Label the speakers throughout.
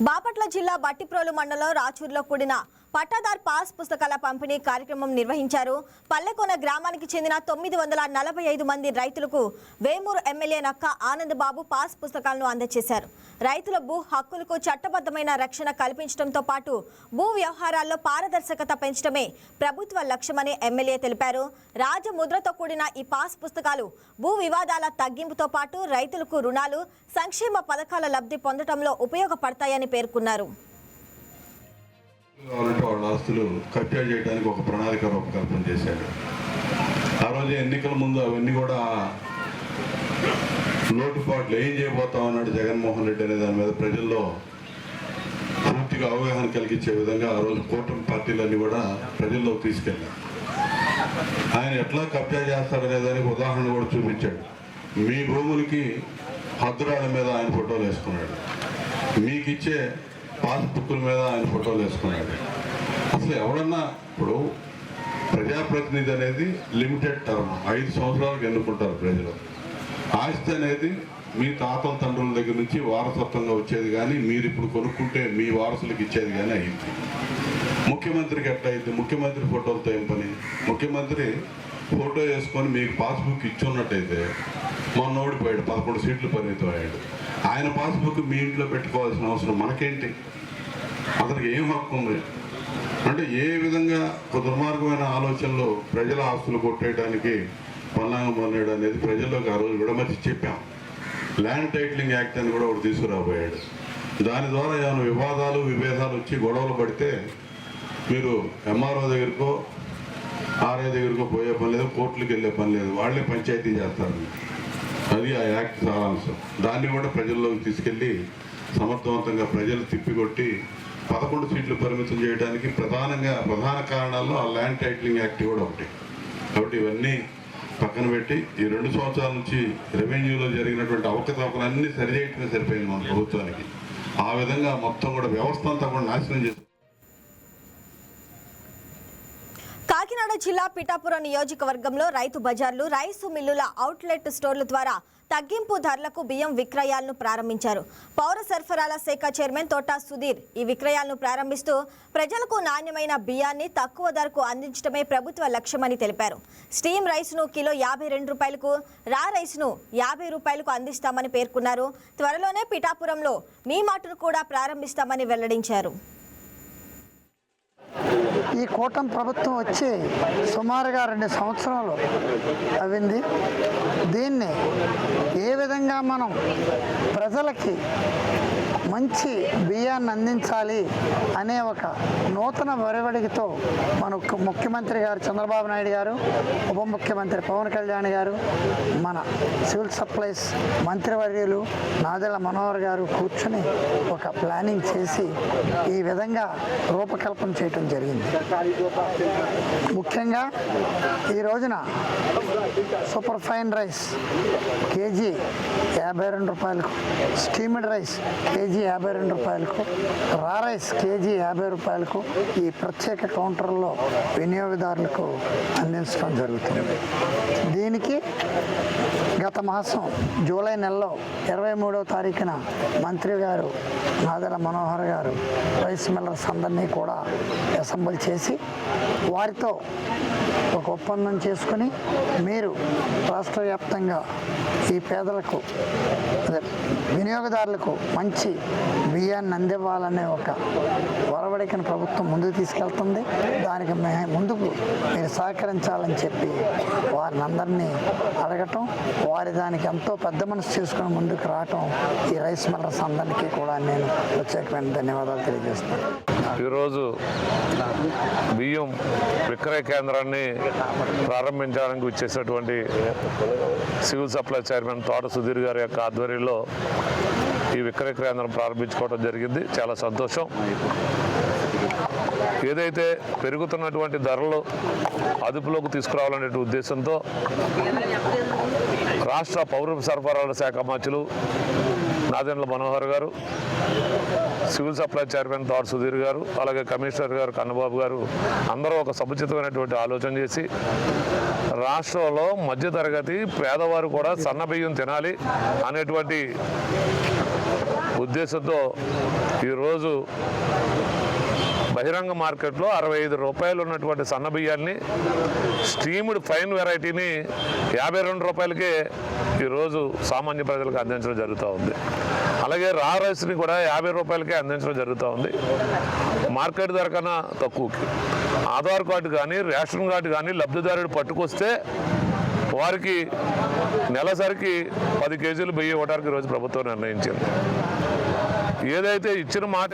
Speaker 1: బాపట్ల జిల్లా బట్టిప్రోలు మండలం రాచూర్లో కూడిన పట్టాదార్ పాస్ పుస్తకాల పంపిణీ కార్యక్రమం నిర్వహించారు. పల్లెకోన గ్రామానికి చెందిన 945 మంది రైతులకు వేమూరు ఎమ్మెల్యే నక్క ఆనందబాబు పాస్ పుస్తకాలను అందజేశారు. రైతుల భూ హక్కులకు చట్టబద్ధమైన రక్షణ కల్పించడంతో పాటు భూ వ్యవహారాల్లో పారదర్శకత పెంచడమే ప్రభుత్వ లక్ష్యమని ఎమ్మెల్యే తెలిపారు. రాజముద్రతో కూడిన ఈ పాస్ పుస్తకాలు భూ వివాదాల తగ్గింపుతో పాటు రైతులకు రుణాలు, సంక్షేమ పథకాల లబ్ధి పొందడంలో ఉపయోగపడతాయని పేర్కొన్నారు.
Speaker 2: వాళ్ళ ఆస్తులు కబ్జా చేయడానికి ఒక ప్రణాళిక రూపకల్పన చేశాడు. ఆ రోజు ఎన్నికల ముందు అవన్నీ కూడా లోటుపాట్లు ఏం చేయబోతా ఉన్నాడు జగన్మోహన్ రెడ్డి అనే దాని మీద ప్రజల్లో పూర్తిగా అవగాహన కలిగించే విధంగా ఆ రోజు కూటమి పార్టీలన్నీ కూడా ప్రజల్లోకి తీసుకెళ్ళారు. ఆయన ఎట్లా కబ్జా చేస్తాడనే దానికి ఉదాహరణ కూడా చూపించాడు. మీ భూములకి హద్దురాల మీద ఆయన ఫోటోలు వేసుకున్నాడు, మీకు ఇచ్చే పాస్బుక్ల మీద ఆయన ఫోటోలు వేసుకున్నాడు. అసలు ఎవడన్నా ఇప్పుడు ప్రజాప్రతినిధి అనేది లిమిటెడ్ టర్మ్, 5 సంవత్సరాలకు ఎన్నుకుంటారు ప్రజలు. ఆస్తి అనేది మీ తాతల తండ్రుల దగ్గర నుంచి వారసత్వంగా వచ్చేది, కానీ మీరు ఇప్పుడు కొనుక్కుంటే మీ వారసులకు ఇచ్చేది కానీ అయింది. ముఖ్యమంత్రికి ఎట్లా అయింది? ముఖ్యమంత్రి ఫోటోలతో ఏం పని? ముఖ్యమంత్రి ఫోటో వేసుకొని మీకు పాస్బుక్ ఇచ్చున్నట్టయితే మొన్న ఓడిపోయాడు, 11 సీట్లు పరిమితం అయ్యాడు. ఆయన పాస్బుక్ మీ ఇంట్లో పెట్టుకోవాల్సిన అవసరం మనకేంటి? అతనికి ఏం హక్కు ఉంది? అంటే ఏ విధంగా ఒక దుర్మార్గమైన ఆలోచనలు ప్రజల ఆస్తులు కొట్టేయడానికి పన్నాగం పన్నాడు అనేది ప్రజల్లోకి ఆ రోజు విడమర్చి చెప్పాం. ల్యాండ్ టైటిలింగ్ యాక్ట్ అని కూడా ఒకటి తీసుకురాబోయాడు. దాని ద్వారా ఏమైనా వివాదాలు విభేదాలు వచ్చి గొడవలు పడితే మీరు ఎంఆర్ఓ దగ్గరకో ఆర్ఐ దగ్గరకో పోయే పని లేదు, కోర్టులకు వెళ్ళే పని లేదు, వాళ్ళే పంచాయతీ చేస్తారు. అది ఆ యాక్ట్ సారాంశం. దాన్ని కూడా ప్రజల్లోకి తీసుకెళ్ళి సమర్థవంతంగా ప్రజలు తిప్పికొట్టి 11 సీట్లు పరిమితం చేయడానికి ప్రధాన కారణాల్లో ఆ ల్యాండ్ టైటిలింగ్ యాక్ట్ కూడా ఒకటి. కాబట్టి ఇవన్నీ పక్కన పెట్టి ఈ 2 సంవత్సరాల నుంచి రెవెన్యూలో జరిగినటువంటి అవకతవకలన్నీ సరిచేయటమే సరిపోయింది మన ప్రభుత్వానికి. ఆ విధంగా మొత్తం కూడా వ్యవస్థ అంతా కూడా నాశనం చేసి
Speaker 1: కాకినాడ జిల్లా పిఠాపురం నియోజకవర్గంలో రైతు బజార్లు, రైసు మిల్లుల అవుట్లెట్ స్టోర్ల ద్వారా తగ్గింపు ధరలకు బియ్యం విక్రయాలను ప్రారంభించారు. పౌర సరఫరాల శాఖ చైర్మన్ తోట సుధీర్ ఈ విక్రయాలను ప్రారంభిస్తూ ప్రజలకు నాణ్యమైన బియ్యాన్ని తక్కువ ధరకు అందించడమే ప్రభుత్వ లక్ష్యమని తెలిపారు. స్టీమ్ రైస్ను కిలో 52 రూపాయలకు, రా రైస్ను 50 రూపాయలకు అందిస్తామని పేర్కొన్నారు. త్వరలోనే పిఠాపురంలో మీ మాటను కూడా ప్రారంభిస్తామని వెల్లడించారు.
Speaker 3: ఈ కూటమి ప్రభుత్వం వచ్చి సుమారుగా 2 సంవత్సరాలు అయింది. దీన్ని ఏ విధంగా మనం ప్రజలకి మంచి బియ్యాన్ని అందించాలి అనే ఒక నూతన ఒరవడితో మన ముఖ్యమంత్రి గారు చంద్రబాబు నాయుడు గారు, ఉప ముఖ్యమంత్రి పవన్ కళ్యాణ్ గారు, మన సివిల్ సప్లైస్ మంత్రివర్యులు నాదెళ్ల మనోహర్ గారు కూర్చొని ఒక ప్లానింగ్ చేసి ఈ విధంగా రూపకల్పన చేయటం జరిగింది. ముఖ్యంగా ఈ రోజున సూపర్ ఫైన్ రైస్ కేజీ 52 రూపాయలకు, స్టీమ్డ్ రైస్ కేజీ 52 రూపాయలకు, రా రైస్ కేజీ 50 రూపాయలకు ఈ ప్రత్యేక కౌంటర్లో వినియోగదారులకు అందించడం జరుగుతుంది. దీనికి గత మాసం జూలై నెలలో 23వ తారీఖున మంత్రి గారు నాదెళ్ల మనోహర్ గారు రైస్ మిల్లర్స్ అందరినీ కూడా అసెంబ్లీ చేసి వారితో ఒక ఒప్పందం చేసుకుని మీరు రాష్ట్ర వ్యాప్తంగా ఈ పేదలకు వినియోగదారులకు మంచి బియ్యాన్ని అందివ్వాలనే ఒక ఒరవడికను ప్రభుత్వం ముందుకు తీసుకెళ్తుంది. దానికి ముందుకు మీరు సహకరించాలని చెప్పి వారిని అందరినీ అడగటం, వారి దానికి ఎంతో పెద్ద మనసు చేసుకుని ముందుకు రావటం ఈ రైస్ మిల్లర్స్ అందరికీ కూడా నేను ప్రత్యేకమైన ధన్యవాదాలు తెలియజేస్తున్నాను.
Speaker 4: ఈరోజు బియ్యం విక్రయ కేంద్రాన్ని ప్రారంభించడానికి వచ్చేసినటువంటి సివిల్ సప్లై చైర్మన్ తోట సుధీర్ గారి యొక్క ఆధ్వర్యంలో ఈ విక్రయ కేంద్రం ప్రారంభించుకోవడం జరిగింది. చాలా సంతోషం. ఏదైతే పెరుగుతున్నటువంటి ధరలు అదుపులోకి తీసుకురావాలనే ఉద్దేశంతో రాష్ట్ర పౌర సరఫరాల శాఖ మంత్రులు నాదెళ్ల మనోహర్ గారు, సివిల్ సప్లై చైర్మన్ తోట సుధీర్ గారు, అలాగే కమిషనర్ గారు కన్నబాబు గారు అందరూ ఒక సముచితమైనటువంటి ఆలోచన చేసి రాష్ట్రంలో మధ్యతరగతి పేదవారు కూడా సన్న బియ్యం తినాలి అనేటువంటి ఉద్దేశంతో ఈరోజు బహిరంగ మార్కెట్లో 65 రూపాయలు ఉన్నటువంటి సన్న బియ్యాన్ని స్టీమ్డ్ ఫైన్ వెరైటీని 52 రూపాయలకే ఈరోజు సామాన్య ప్రజలకు అందించడం జరుగుతూ ఉంది. అలాగే రా రైస్ని కూడా 50 రూపాయలకే అందించడం జరుగుతూ ఉంది, మార్కెట్ ధర కన్నా తక్కువకి. ఆధార్ కార్డు కానీ రేషన్ కార్డు కానీ లబ్ధిదారుడు పట్టుకొస్తే వారికి నెలసరికి 10 కేజీలు బియ్యం ఇవ్వడానికి ఈరోజు ప్రభుత్వం నిర్ణయించింది. ఏదైతే ఇచ్చిన మాట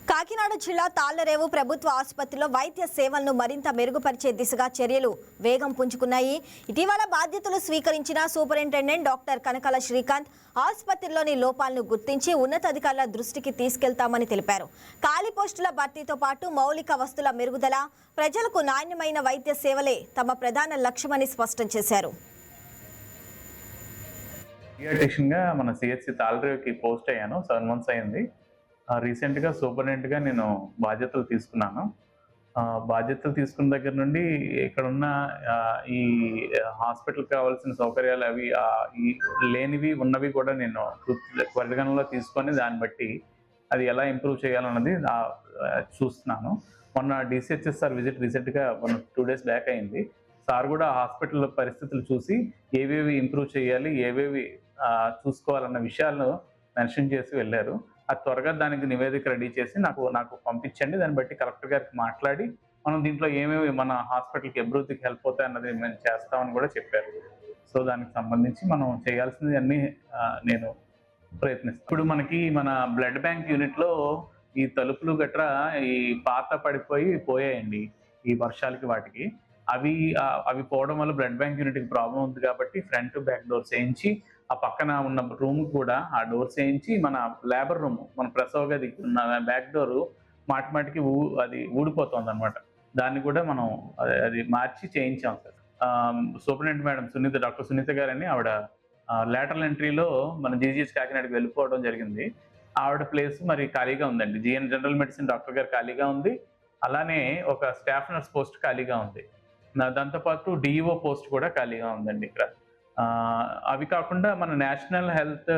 Speaker 1: కాకినాడ జిల్లా తాళ్లరేవు ప్రభుత్వ ఆసుపత్రిలో వైద్య సేవలను మరింత మెరుగుపరిచే దిశగా చర్యలు వేగం పుంజుకున్నాయి. ఇటీవల బాధ్యతలు స్వీకరించిన సూపరింటెండెంట్ డాక్టర్ కనకాల శ్రీకాంత్ ఆసుపత్రిలోని లోపాలను గుర్తించి ఉన్నతాధికారుల దృష్టికి తీసుకెళ్తామని తెలిపారు. ఖాళీ పోస్టుల భర్తీతో పాటు మౌలిక వస్తువుల మెరుగుదల, ప్రజలకు నాణ్యమైన వైద్య సేవలే తమ ప్రధాన లక్ష్యమని స్పష్టం చేశారు.
Speaker 5: మన సిహెచ్సి తాళ్లరేవుకి పోస్ట్ అయ్యాను. 7 months అయింది. రీసెంట్గా సూపరింటెండెంట్గా నేను బాధ్యతలు తీసుకున్నాను. బాధ్యతలు తీసుకున్న దగ్గర నుండి ఇక్కడ ఉన్న ఈ హాస్పిటల్కి కావాల్సిన సౌకర్యాలు అవి ఈ లేనివి ఉన్నవి కూడా నేను పరిగణనలో తీసుకొని దాన్ని బట్టి అది ఎలా ఇంప్రూవ్ చేయాలన్నది చూస్తున్నాను. మొన్న DCHS సార్ విజిట్ రీసెంట్గా 2 days బ్యాక్ అయింది. సార్ కూడా హాస్పిటల్ పరిస్థితులు చూసి ఏవేవి ఇంప్రూవ్ చేయాలి, ఏవేవి చూసుకోవాలన్న విషయాలను మెన్షన్ చేసి వెళ్ళారు. అది త్వరగా దానికి నివేదిక రెడీ చేసి నాకు పంపించండి. దాన్ని బట్టి కలెక్టర్ గారికి మాట్లాడి మనం దీంట్లో ఏమేమి మన హాస్పిటల్కి అభివృద్ధికి హెల్ప్ అవుతాయి అన్నది మేము చేస్తామని కూడా చెప్పారు. సో దానికి సంబంధించి మనం చేయాల్సింది అన్నీ నేను ప్రయత్నిస్తాను. ఇప్పుడు మనకి మన బ్లడ్ బ్యాంక్ యూనిట్లో ఈ తలుపులు గట్రా ఈ పాత పోయాయండి ఈ వర్షాలకి వాటికి. అవి పోవడం వల్ల బ్లడ్ బ్యాంక్ యూనిట్కి ప్రాబ్లం ఉంది కాబట్టి ఫ్రంట్ బ్యాక్ డోర్స్ వేయించి ఆ పక్కన ఉన్న రూమ్ కూడా ఆ డోర్స్ వేయించి మన లేబర్ రూమ్ మన ప్రసవ గది ఉన్న బ్యాక్ డోరు మాటికి అది ఊడిపోతుంది అనమాట. దాన్ని కూడా మనం అది మార్చి చేయించాం sir. Superintendent madam doctor Sunitha గారని ఆవిడ లేటరల్ ఎంట్రీలో మన జీజీహెచ్ కాకినాడకి వెళ్ళిపోవడం జరిగింది. ఆవిడ ప్లేస్ మరి ఖాళీగా ఉందండి. GN జనరల్ మెడిసిన్ డాక్టర్ గారు ఖాళీగా ఉంది. అలానే ఒక స్టాఫ్ నర్స్ పోస్ట్ ఖాళీగా ఉంది. దాంతోపాటు DEO పోస్ట్ కూడా ఖాళీగా ఉందండి ఇక్కడ. అవి కాకుండా మన నేషనల్ హెల్త్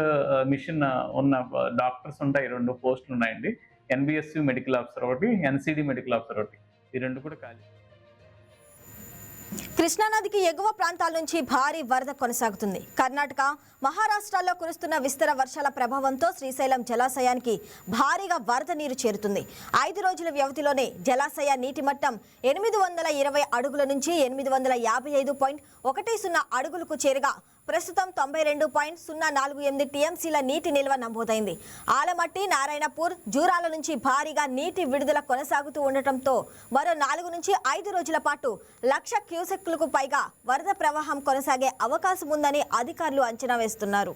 Speaker 5: మిషన్ ఉన్న డాక్టర్స్ ఉంటాయి, 2 పోస్టులు ఉన్నాయండి. NBSU మెడికల్ ఆఫీసర్ ఒకటి, NCD మెడికల్ ఆఫీసర్ ఒకటి, ఈ 2 కూడా ఖాళీ.
Speaker 1: కృష్ణానదికి ఎగువ ప్రాంతాల నుంచి భారీ వరద కొనసాగుతుంది. కర్ణాటక, మహారాష్ట్రలో కురుస్తున్న విస్తర వర్షాల ప్రభావంతో శ్రీశైలం జలాశయానికి భారీగా వరద నీరు చేరుతుంది. 5 రోజుల వ్యవధిలోనే జలాశయ నీటి మట్టం 820 అడుగుల నుంచి 855.10 అడుగులకు చేరగా ప్రస్తుతం 92.048 TMCల నీటి నిల్వ నమోదైంది. ఆలమట్టి, నారాయణపూర్, జూరాల నుంచి భారీగా నీటి విడుదల కొనసాగుతూ ఉండటంతో మరో 4 నుంచి 5 రోజుల పాటు 1,00,000 క్యూసెక్లకు పైగా వరద ప్రవాహం కొనసాగే అవకాశం ఉందని అధికారులు అంచనా వేస్తున్నారు.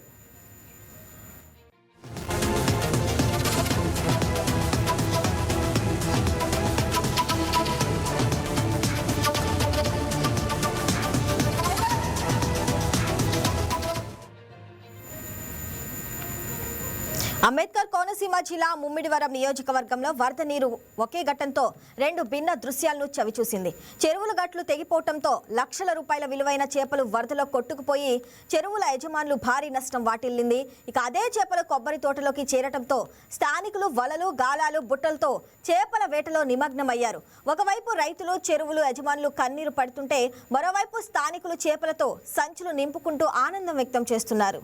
Speaker 1: అంబేద్కర్ కోనసీమ జిల్లా ముమ్మిడివరం నియోజకవర్గంలో వరద నీరు ఒకే ఘట్టంతో 2 భిన్న దృశ్యాలను చవిచూసింది. చెరువుల గట్లు తెగిపోవడంతో లక్షల రూపాయల విలువైన చేపలు వరదలో కొట్టుకుపోయి చెరువుల యజమానులు భారీ నష్టం వాటిల్లింది. ఇక అదే చేపలు కొబ్బరి తోటలోకి చేరటంతో స్థానికులు వలలు, గాలాలు, బుట్టలతో చేపల వేటలో నిమగ్నమయ్యారు. ఒకవైపు రైతులు, చెరువులు యజమానులు కన్నీరు పడుతుంటే మరోవైపు స్థానికులు చేపలతో సంచులు నింపుకుంటూ ఆనందం వ్యక్తం చేస్తున్నారు.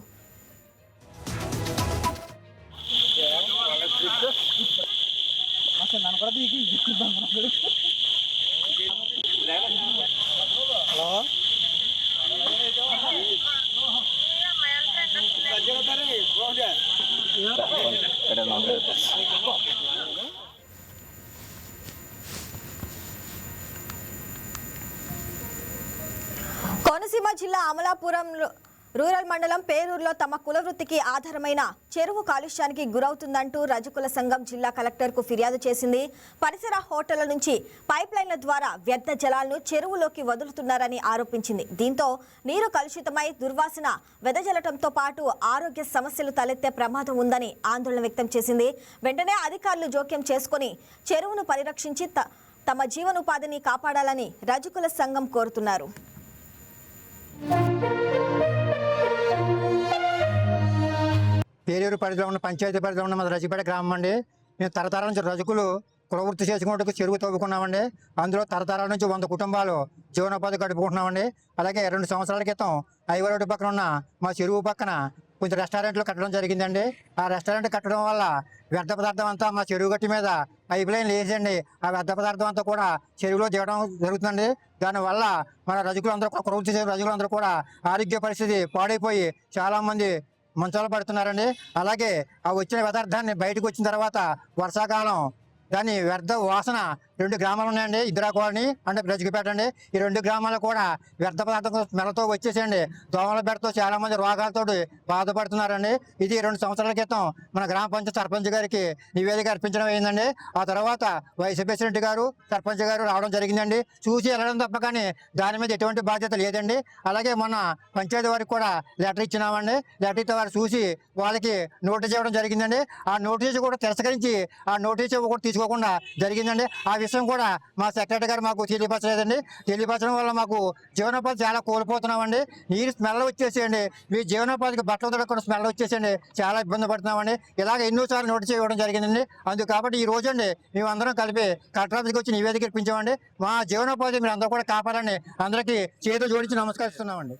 Speaker 1: కోనసీమ జిల్లా అమలాపురం రూరల్ మండలం పేరూరులో తమ కులవృత్తికి ఆధారమైన చెరువు కాలుష్యానికి గురవుతుందంటూ రజకుల సంఘం జిల్లా కలెక్టర్కు ఫిర్యాదు చేసింది. పరిసర హోటళ్ల నుంచి పైప్లైన్ల ద్వారా వ్యర్థ జలాలను చెరువులోకి వదులుతున్నారని ఆరోపించింది. దీంతో నీరు కలుషితమై దుర్వాసన వెదజల్లటంతో పాటు ఆరోగ్య సమస్యలు తలెత్తే ప్రమాదం ఉందని ఆందోళన వ్యక్తం చేసింది. వెంటనే అధికారులు జోక్యం చేసుకుని చెరువును పరిరక్షించి తమ జీవనోపాధిని కాపాడాలని రజకుల సంఘం కోరుతున్నారు.
Speaker 6: పేరూరు పరిధిలో ఉన్న పంచాయతీ పరిధిలో ఉన్న మన రజిపేట గ్రామం అండి. మేము తరతరాల నుంచి రజకులు కులవృత్తి చేసుకుంటూ చెరువు తవ్వుకున్నామండి. అందులో తరతరాల నుంచి 100 కుటుంబాలు జీవనోపాధి గడుపుకుంటున్నామండి. అలాగే 2 సంవత్సరాల క్రితం ఐవర్ రోడ్డు పక్కన ఉన్న మా చెరువు పక్కన కొంచెం రెస్టారెంట్లు కట్టడం జరిగిందండి. ఆ రెస్టారెంట్ కట్టడం వల్ల వ్యర్థ పదార్థం అంతా మా చెరువు గట్టి మీద పైప్ లైన్ లేదండి. ఆ వ్యర్థ పదార్థం అంతా కూడా చెరువులో దిగడం జరుగుతుందండి. దానివల్ల మన రజకులందరూ కులవృత్తి చేసే రజకులందరూ కూడా ఆరోగ్య పరిస్థితి పాడైపోయి చాలామంది మంచాలు పడుతున్నారండి. అలాగే ఆ వచ్చిన పదార్థాన్ని బయటకు వచ్చిన తర్వాత వర్షాకాలం దాని వ్యర్థ వాసన 2 గ్రామాలు ఉన్నాయండి. ఇద్దరా కాలనీ అంటే రజికపేట అండి. ఈ 2 గ్రామాలు కూడా వ్యర్థ పదార్థం స్మెల్తో వచ్చేసేయండి దోమల బెడతో చాలా మంది రోగాలతో బాధపడుతున్నారండి. ఇది 2 సంవత్సరాల క్రితం మన గ్రామ పంచాయతీ సర్పంచ్ గారికి నివేదిక అర్పించడం అయిందండి. ఆ తర్వాత వైస్ ప్రెసిడెంట్ గారు సర్పంచ్ గారు రావడం జరిగిందండి. చూసి వెళ్ళడం తప్ప కానీ దాని మీద ఎటువంటి బాధ్యత లేదండి. అలాగే మొన్న పంచాయతీ వారికి కూడా లెటర్ ఇచ్చినామండి. లెటర్ ఇస్తే వారు చూసి వాళ్ళకి నోటీస్ ఇవ్వడం జరిగిందండి. ఆ నోటీసు కూడా తిరస్కరించి ఆ నోటీసు కూడా తీసుకోకుండా జరిగిందండి. ఆ విషయం కూడా మా సెక్రటరీ గారు మాకు తెలియపరచలేదండి. తెలియపరచడం వల్ల మాకు జీవనోపాధి చాలా కోల్పోతున్నామండి. నీరు స్మెల్ వచ్చేసేయండి, మీ జీవనోపాధికి బట్టలు తొడకుండా స్మెల్ వచ్చేసేయండి, చాలా ఇబ్బంది పడుతున్నామండి. ఇలాగ ఎన్నోసార్లు నోటీస్ ఇవ్వడం జరిగిందండి. అందుకు కాబట్టి ఈ రోజు అండి మేమందరం కలిపి కలెక్టర్ ఆఫీస్కి వచ్చి నివేదిక ఇప్పించామండి. మా జీవనోపాధి మీరు అందరూ కూడా కాపాడండి. అందరికీ చేతులు జోడించి నమస్కరిస్తున్నామండి.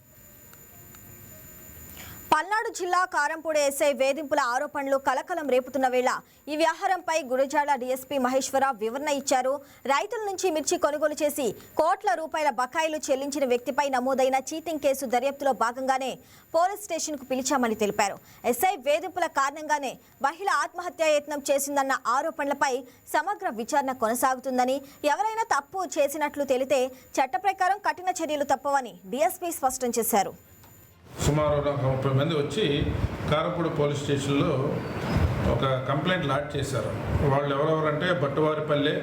Speaker 1: పల్నాడు జిల్లా కారంపూడి ఎస్ఐ వేధింపుల ఆరోపణలు కలకలం రేపుతున్న వేళ ఈ వ్యవహారంపై గురజాల డీఎస్పీ మహేశ్వరరావు వివరణ ఇచ్చారు. రైతుల నుంచి మిర్చి కొనుగోలు చేసి కోట్ల రూపాయల బకాయిలు చెల్లించిన వ్యక్తిపై నమోదైన చీటింగ్ కేసు దర్యాప్తులో భాగంగానే పోలీస్ స్టేషన్కు పిలిచామని తెలిపారు. ఎస్ఐ వేధింపుల కారణంగానే మహిళ ఆత్మహత్యా యత్నం చేసిందన్న ఆరోపణలపై సమగ్ర విచారణ కొనసాగుతుందని, ఎవరైనా తప్పు చేసినట్లు తెలితే చట్ట ప్రకారం కఠిన చర్యలు తప్పవని డీఎస్పీ స్పష్టం చేశారు.
Speaker 7: సుమారు 30 మంది వచ్చి కారంపూడి పోలీస్ స్టేషన్లో ఒక కంప్లైంట్ లాడ్జ్ చేశారు. వాళ్ళు ఎవరెవరంటే బట్టువారిపల్లె,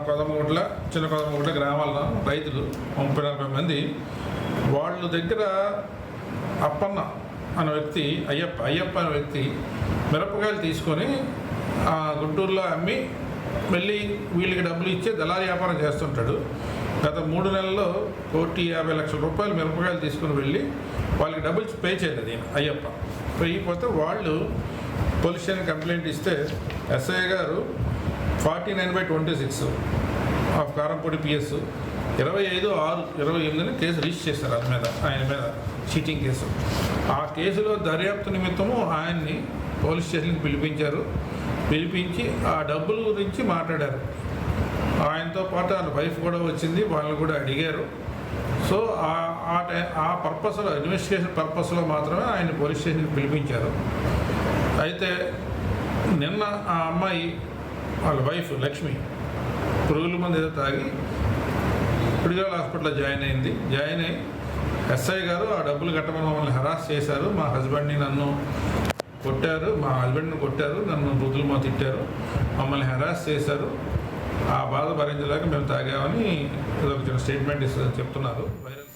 Speaker 7: కొదమగుట్ల, చిన్న కొదమగుట్ల గ్రామాల రైతులు 30-40 మంది. వాళ్ళ దగ్గర అప్పన్న అనే వ్యక్తి, అయ్యప్ప అనే వ్యక్తి మిరపకాయలు తీసుకొని గుంటూరులో అమ్మి వెళ్ళి వీళ్ళకి డబ్బులు ఇచ్చే దళారీ వ్యాపారం చేస్తుంటాడు. గత 3 నెలల్లో 1,50,00,000 రూపాయలు మిరపకాయలు తీసుకుని వెళ్ళి వాళ్ళకి డబ్బులు పే చేయలేదు అయ్యప్ప. పోయిపోతే వాళ్ళు పోలీస్ స్టేషన్ కంప్లైంట్ ఇస్తే ఎస్ఐ గారు 49/26 of Karampudi PS 25/6/28 case register చేశారు ఆయన మీద చీటింగ్ కేసు. ఆ కేసులో దర్యాప్తు నిమిత్తము ఆయన్ని పోలీస్ స్టేషన్కి పిలిపించి ఆ డబ్బుల గురించి మాట్లాడారు. ఆయనతో పాటు వాళ్ళ వైఫ్ కూడా వచ్చింది, వాళ్ళని కూడా అడిగారు. సో ఆ పర్పస్లో, ఇన్వెస్టిగేషన్ పర్పస్లో మాత్రమే ఆయన పోలీస్ స్టేషన్కి పిలిపించారు. అయితే నిన్న ఆ అమ్మాయి వాళ్ళ వైఫ్ లక్ష్మి పురుగుల మందు ఏదో తాగి పిడిగాల హాస్పిటల్లో జాయిన్ అయ్యి ఎస్ఐ గారు ఆ డబ్బులు కట్టమని మమ్మల్ని హరాస్ చేశారు, మా హస్బెండ్ని నన్ను కొట్టారు, నన్ను బుద్ధులు తిట్టారు, మమ్మల్ని హరాస్ చేశారు, ఆ బాధ భరించలేక మేము తాగామని ఒక చిన్న స్టేట్మెంట్ చెప్తున్నారు వైరల్.